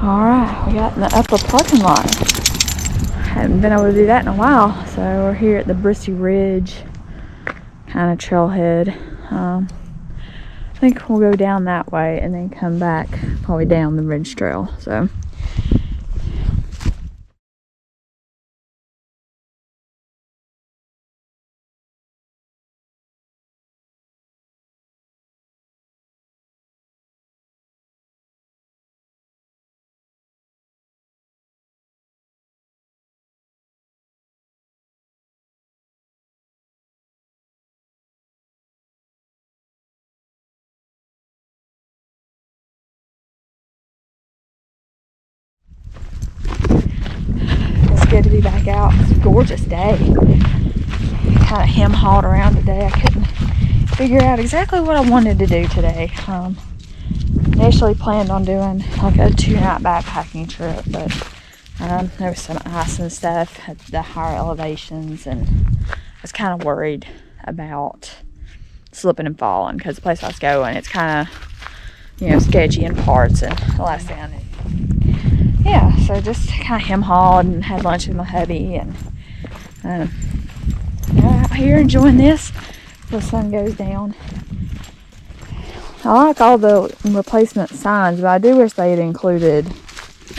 Alright, we got in the upper parking lot. Haven't been able to do that in a while, so we're here at the Brissy Ridge kind of trailhead. I think we'll go down that way and then come back probably down the ridge trail. So it's good to be back out. It's a gorgeous day. Kind of hem-hawed around today. I couldn't figure out exactly what I wanted to do today. Initially planned on doing like a 2-night backpacking trip, but there was some ice and stuff at the higher elevations, and I was kind of worried about slipping and falling because the place I was going, it's kind of, sketchy in parts, and the last thing I knew. Yeah, so just kind of hem-hawed and had lunch with my hubby, and out here enjoying this before the sun goes down. I like all the replacement signs, but I do wish they had included,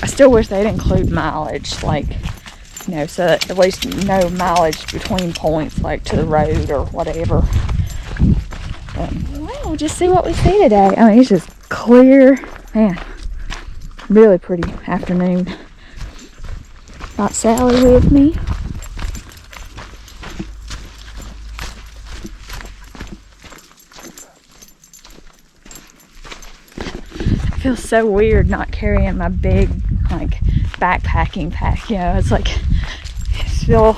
I still wish they'd include mileage, like, so that at least no mileage between points, like to the road or whatever. But, well, we'll just see what we see today. I mean, it's just clear, man, really pretty afternoon. Got Sally with me. It feels so weird not carrying my big, like, backpacking pack, it's like, it's feel,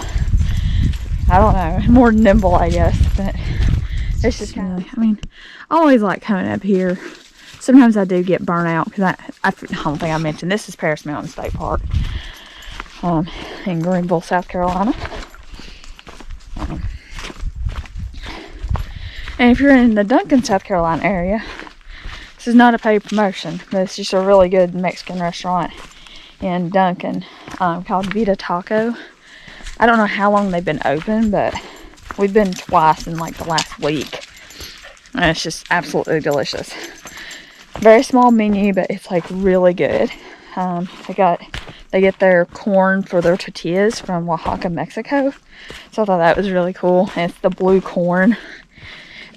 I don't know, more nimble, I guess, but it's just kind of, I always like coming up here. Sometimes I do get burnt out because I don't think I mentioned, this is Paris Mountain State Park in Greenville, South Carolina. And if you're in the Duncan, South Carolina area, this is not a paid promotion, but it's just a really good Mexican restaurant in Duncan called Vida Taco. I don't know how long they've been open, but we've been twice in like the last week, and it's just absolutely delicious. Very small menu, but it's like really good. They get their corn for their tortillas from Oaxaca, Mexico, so I thought that was really cool. And it's the blue corn.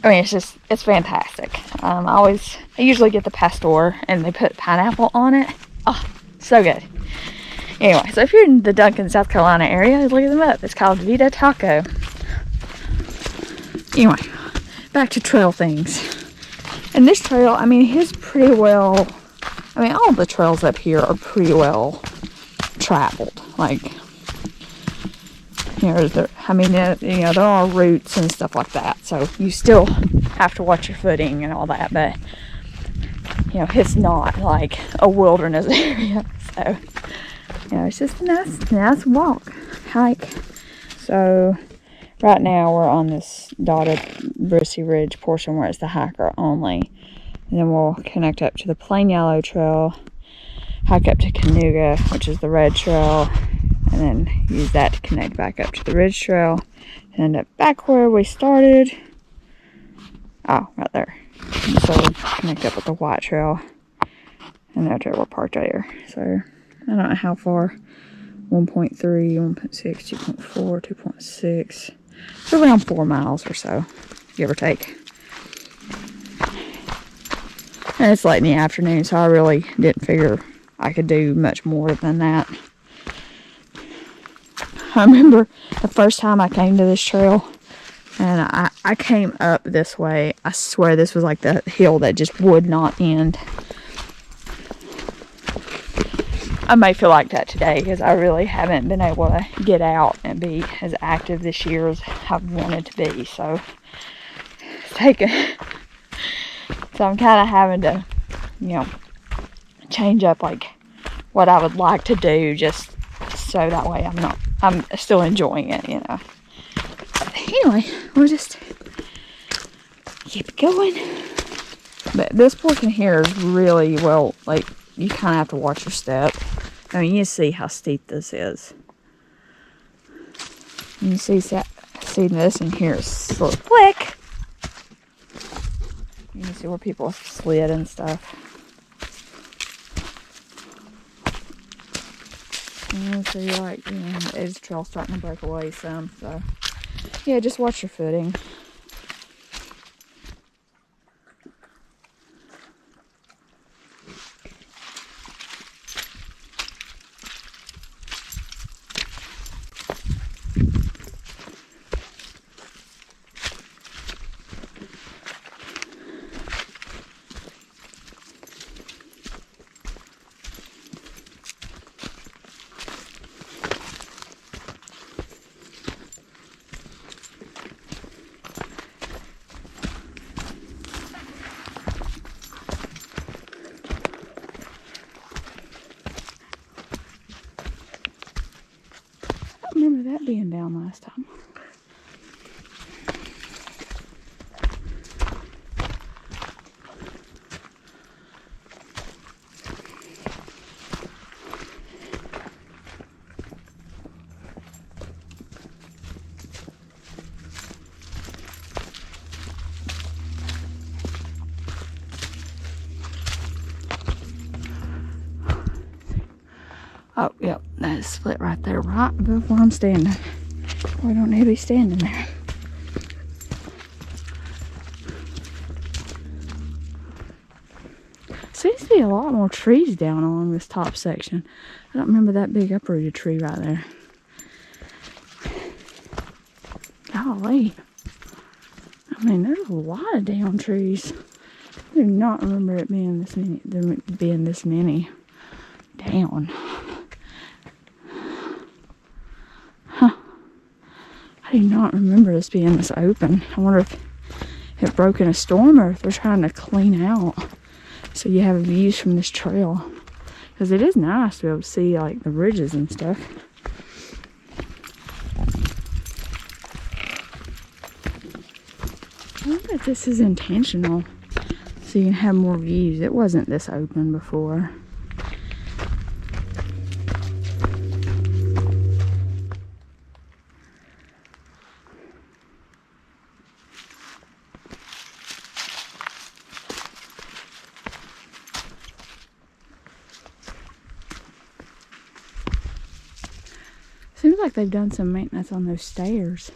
I mean, it's fantastic. I usually get the pastor, and they put pineapple on it. Oh, so good. Anyway, so if you're in the Duncan, South Carolina area, look them up. It's called Vida Taco. Anyway, back to trail things. And this trail, it's pretty well, all the trails up here are pretty well traveled. Like, there are routes and stuff like that, so you still have to watch your footing and all that, but it's not like a wilderness area, so it's just a nice walk, hike. So right now we're on this dotted Brissy Ridge portion where it's the hiker only, and then we'll connect up to the Plain Yellow Trail, hike up to Kanuga, which is the red trail, and then use that to connect back up to the ridge trail and end up back where we started. Oh, right there. And so we'll connect up with the white trail, and that's where we're parked there. So I don't know how far. 1.3, 1.6, 2.4, 2.6. It's around 4 miles or so, give or take. And it's late in the afternoon, so I really didn't figure I could do much more than that. I remember the first time I came to this trail, and I came up this way. I swear this was like the hill that just would not end. I may feel like that today because I really haven't been able to get out and be as active this year as I've wanted to be. So I'm kind of having to, change up like what I would like to do, just so that way I'm still enjoying it, But anyway, we'll just keep going. But this portion here is really well, like, you kind of have to watch your step. I mean, you see how steep this is. And you see this, and here's a little click. You can see where people slid and stuff. And so you're like, you know, the edge of the trail starting to break away some. So, yeah, just watch your footing. I remember that being down last time. Oh, yep, that is split right there, right above where I'm standing. We don't need to be standing there. Seems to be a lot more trees down along this top section. I don't remember that big uprooted tree right there. Golly. I mean, there's a lot of down trees. I do not remember it being this many, down. I do not remember this being this open. I wonder if it broke in a storm or if they're trying to clean out so you have views from this trail. Because it is nice to be able to see like the ridges and stuff. I wonder if this is intentional so you can have more views. It wasn't this open before. Seems like they've done some maintenance on those stairs.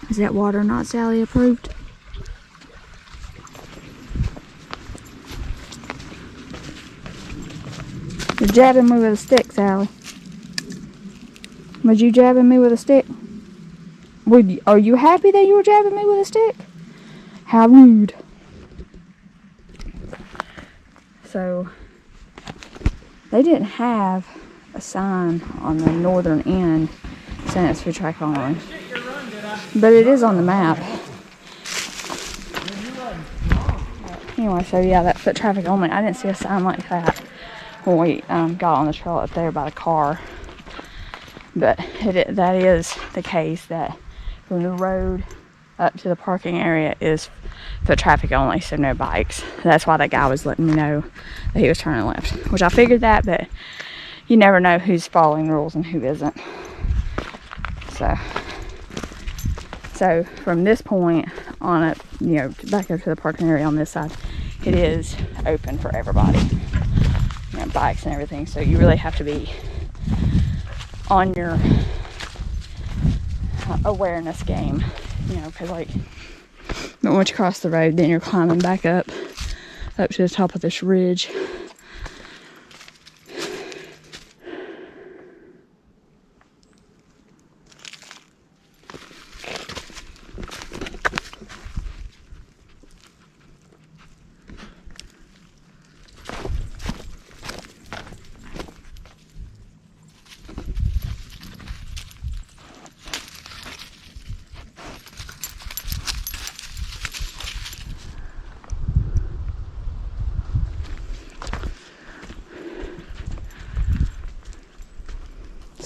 Is that water not Sally approved? You're jabbing me with a stick, Sally. Was you jabbing me with a stick? Are you happy that you were jabbing me with a stick? How rude. So, they didn't have a sign on the northern end saying it's for track only. But it is on the map. Anyway, so yeah, that foot traffic only. I didn't see a sign like that when we got on the trail up there by the car. But that is the case, that from the road up to the parking area is foot traffic only, so no bikes. That's why that guy was letting me know that he was turning left, which I figured that, but you never know who's following the rules and who isn't. So from this point on up, you know, back up to the parking area on this side, it is open for everybody, you know, bikes and everything. So you really have to be on your awareness game, you know, because like, but once you cross the road, then you're climbing back up to the top of this ridge.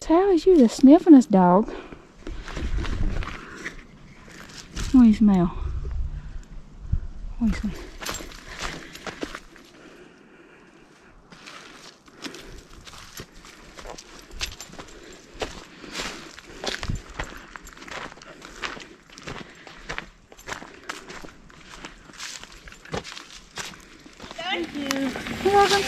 Sally, you the sniffingest dog. What do you smell? What do you smell? Thank you. You're welcome.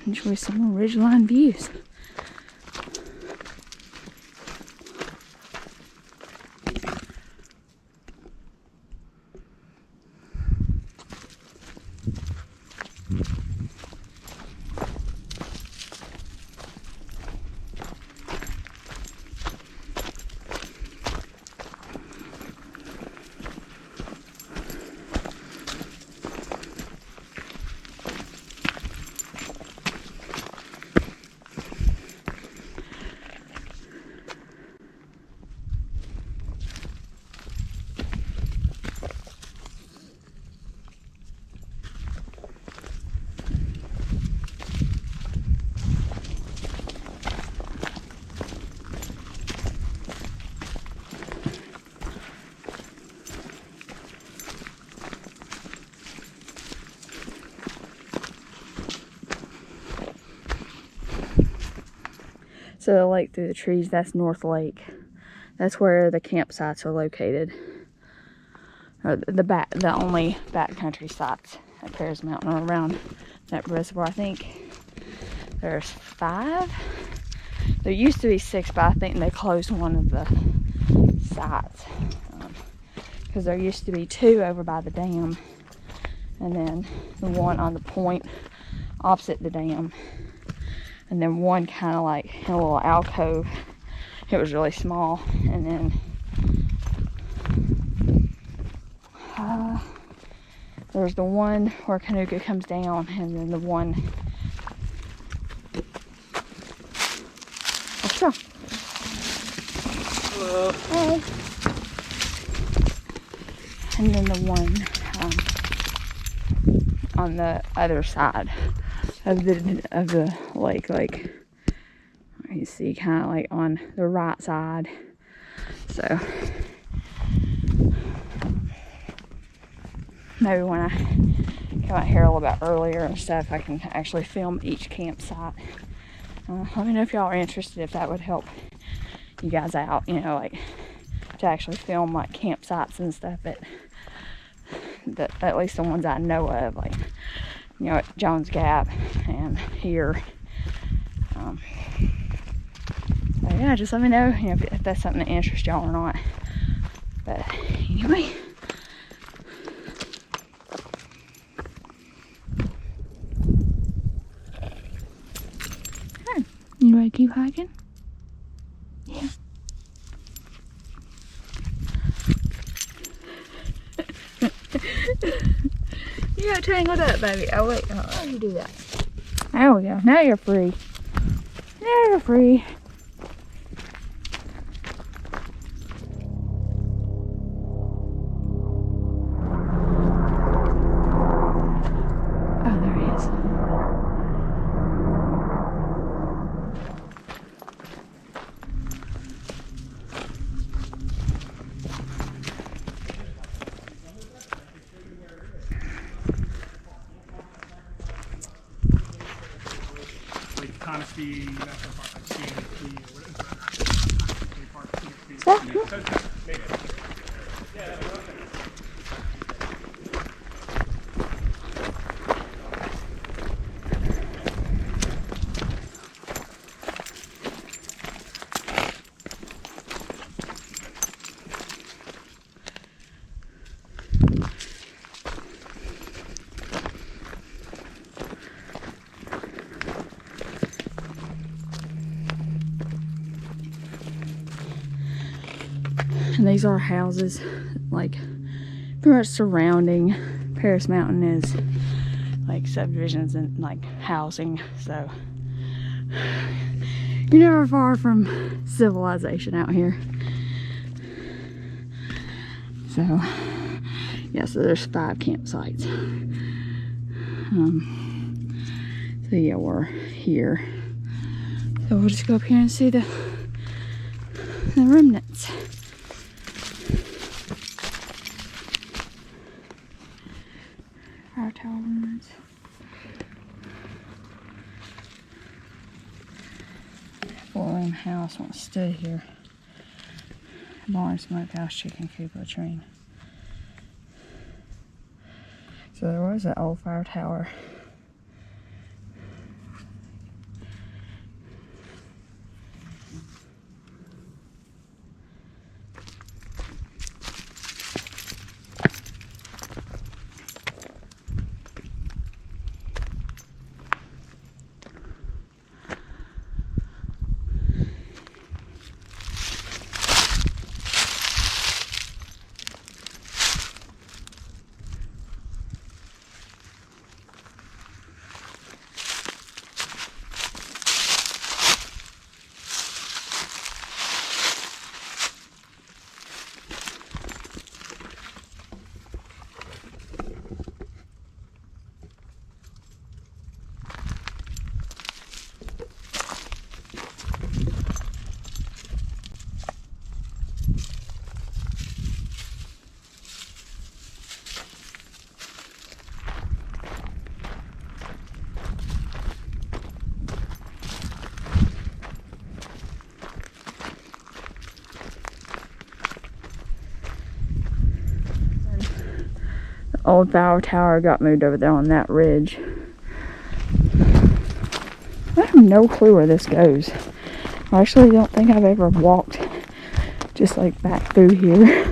Enjoy some more ridgeline views. So the lake through the trees, that's North Lake. That's where the campsites are located. Or the only backcountry sites at Paris Mountain are around that reservoir. I think there's 5. There used to be 6, but I think they closed one of the sites. Because there used to be 2 over by the dam. And then the one on the point opposite the dam. And then one kind of like in a little alcove. It was really small. And then there's the one where Kanuga comes down, and then the one. Let's go. Hello. Hey. And then the one on the other side of the lake, like you see, kind of like on the right side. So maybe when I come out here a little bit earlier and stuff, I can actually film each campsite. Let me know if y'all are interested, if that would help you guys out, you know, like to actually film like campsites and stuff at least the ones I know of, like, you know, at Jones Gap and here. So yeah, just let me know, you know, if that's something that interests y'all or not. But anyway, you ready to keep hiking? Yeah. You got tangled up, baby. Oh wait, oh, you do that. There we go. Now you're free. Now you're free. Oh, there he is. Honesty, National Park, like CNP, or whatever. And these are houses, like, pretty much surrounding. Paris Mountain is like subdivisions and like housing, so you're never far from civilization out here. So yeah, so there's 5 campsites. So yeah, we're here. So we'll just go up here and see the remnants. Fire tower remnants. William house once stood here. Barn, smokehouse, chicken coop, latrine. So there was an old fire tower. Old fire tower got moved over there on that ridge. I have no clue where this goes. I actually don't think I've ever walked just like back through here.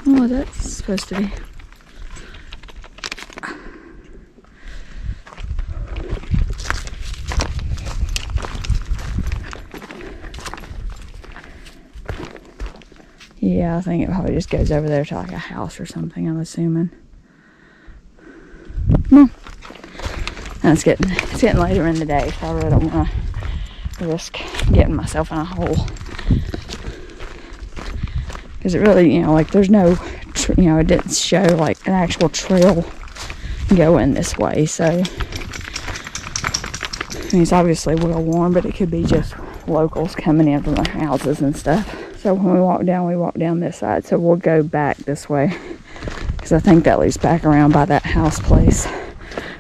Oh, that's supposed to be. Yeah, I think it probably just goes over there to like a house or something, I'm assuming. No. And it's getting later in the day, so I really don't want to risk getting myself in a hole. Because it really, like there's no, it didn't show like an actual trail going this way, so. I mean, it's obviously well worn, but it could be just locals coming in from their houses and stuff. So when we walk down this side. So we'll go back this way. Because I think that leads back around by that house place.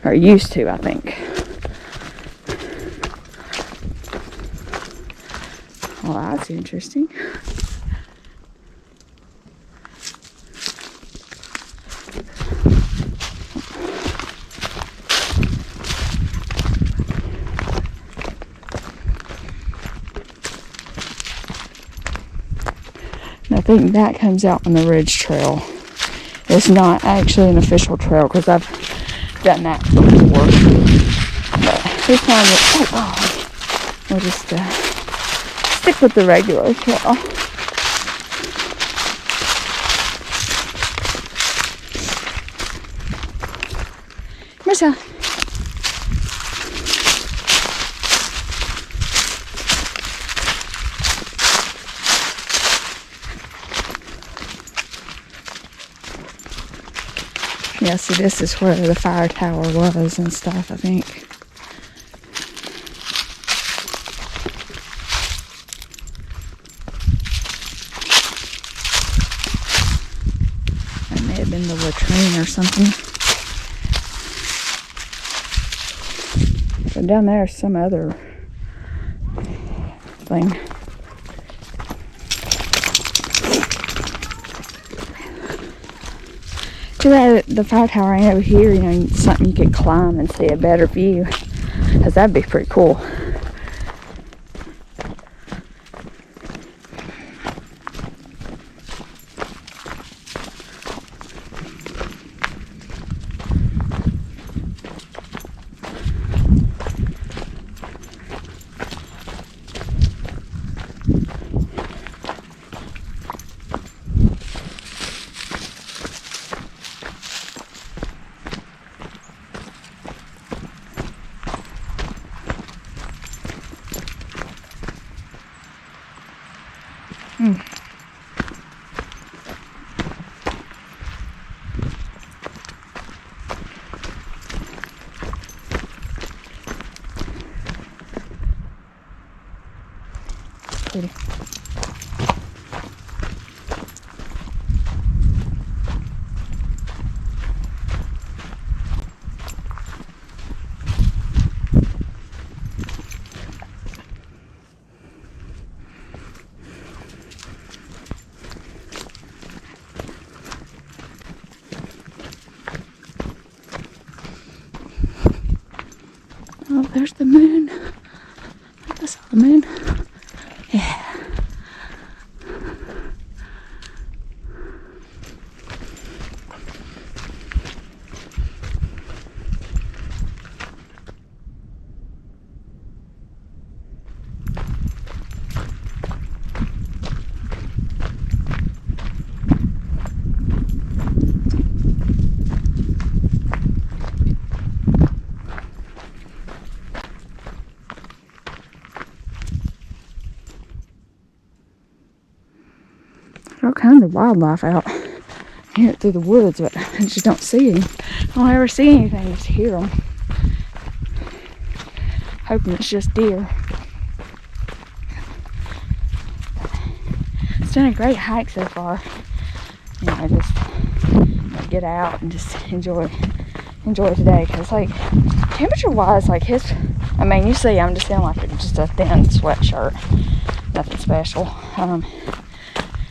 Or it used to, I think. Well, that's interesting. I think that comes out on the ridge trail. It's not actually an official trail because I've done that before. But this time, we'll just stick with the regular trail. Marcel. Yeah, see, this is where the fire tower was and stuff, I think. That may have been the latrine or something. But down there is some other thing. Too bad the fire tower ain't over here, something you could climb and see a better view. Because that'd be pretty cool. Pretty. Oh, there's the moon. I saw the moon. Yeah. All kinds of wildlife out here through the woods, but I just don't see any. I don't ever see anything, just hear them. Hoping it's just deer. It's been a great hike so far. You know, just get out and just enjoy today. Cause like temperature wise, like I mean, you see, I'm just in like just a thin sweatshirt, nothing special.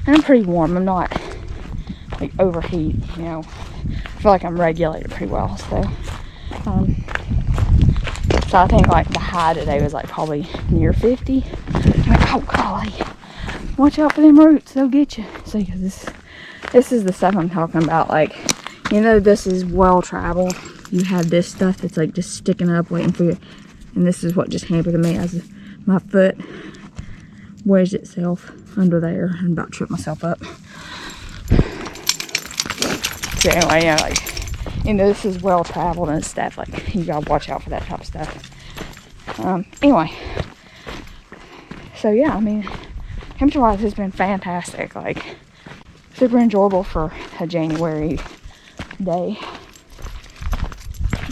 And I'm pretty warm. I'm not like overheat, you know. I feel like I'm regulated pretty well. So I think like the high today was like probably near 50. I'm like, oh golly, watch out for them roots, they'll get you. So this is the stuff I'm talking about. Like, you know, this is well traveled. You have this stuff that's like just sticking up waiting for you, and this is what just happened to me as my foot wedged itself under there and about tripped myself up. So anyway, yeah, like, you know, this is well traveled and stuff. Like, you gotta watch out for that type of stuff. Anyway, so yeah, I mean, temperature wise has been fantastic. Like, super enjoyable for a January day,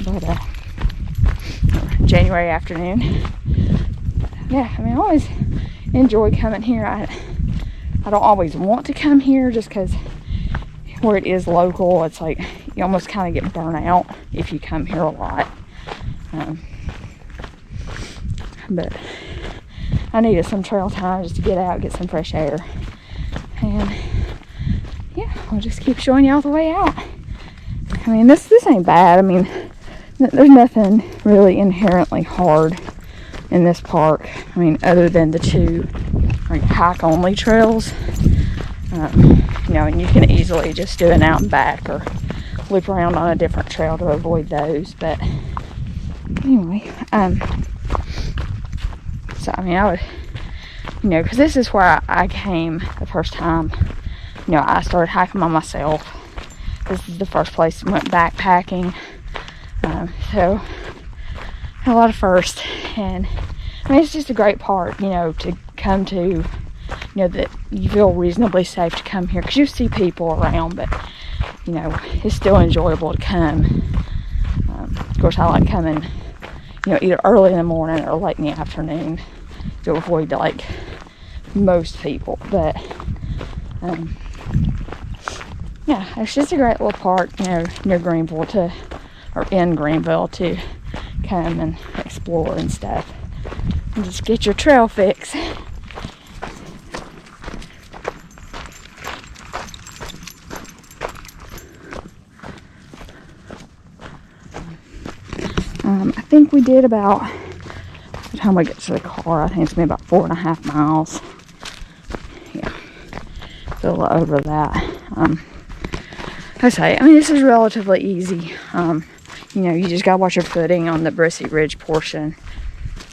but January afternoon. Yeah, I mean, I always enjoy coming here. I don't always want to come here just because where it is local, it's like you almost kind of get burnt out if you come here a lot. But I needed some trail time just to get out, get some fresh air, and yeah, I'll just keep showing y'all the way out. I mean, this ain't bad. I mean, there's nothing really inherently hard in this park. I mean, other than the two like hike only trails. You know, and you can easily just do an out and back or loop around on a different trail to avoid those. But anyway, so I mean, I would, you know, because this is where I came the first time. You know, I started hiking by myself. This is the first place I went backpacking. So a lot of firsts, and I mean, it's just a great park, you know, to come to. You know, that you feel reasonably safe to come here because you see people around, but you know, it's still enjoyable to come. Of course, I like coming, you know, either early in the morning or late in the afternoon to avoid like most people. But yeah, it's just a great little park, you know, near Greenville or in Greenville to come and explore and stuff and just get your trail fix. I think we did about, by the time we get to the car, I think it's been about 4.5 miles. Yeah, a little over that. I say, I mean, this is relatively easy. You know, you just gotta watch your footing on the Brissy Ridge portion.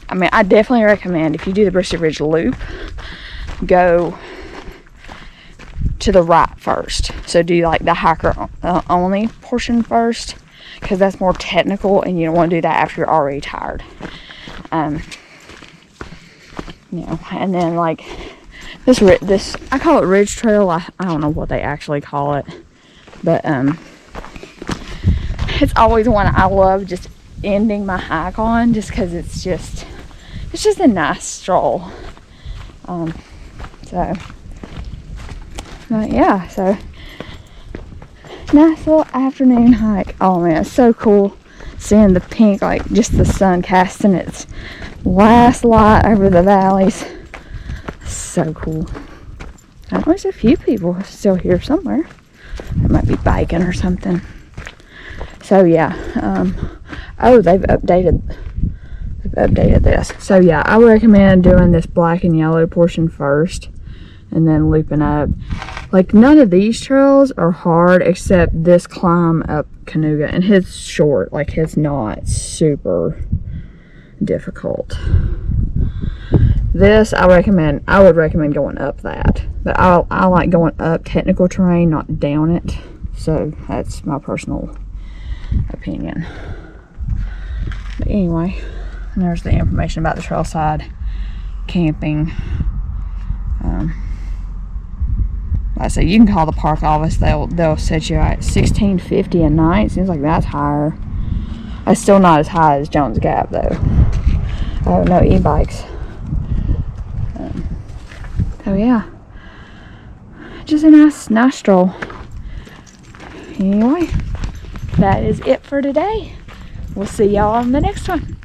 I mean, I definitely recommend if you do the Brissy Ridge loop, go to the right first. So do like the hiker only portion first, because that's more technical and you don't want to do that after you're already tired. You know, and then like This I call it Ridge Trail. I don't know what they actually call it, but it's always one I love just ending my hike on, just because it's just a nice stroll. So but yeah, so nice little afternoon hike. Oh man, it's so cool seeing the pink, like just the sun casting its last light over the valleys. So cool. There's a few people still here somewhere. They might be biking or something. So yeah, oh, they've updated this. So yeah, I would recommend doing this black and yellow portion first and then looping up. Like, none of these trails are hard except this climb up Kanuga, and his short, like his not super difficult. This I would recommend going up that, but I like going up technical terrain, not down it. So that's my personal opinion. But anyway, there's the information about the trailside camping. Like I say, you can call the park office. They'll set you at $16.50 a night. Seems like that's higher. It's still not as high as Jones Gap though. Oh, no e-bikes. So yeah, just a nice stroll. Anyway, that is it for today. We'll see y'all on the next one.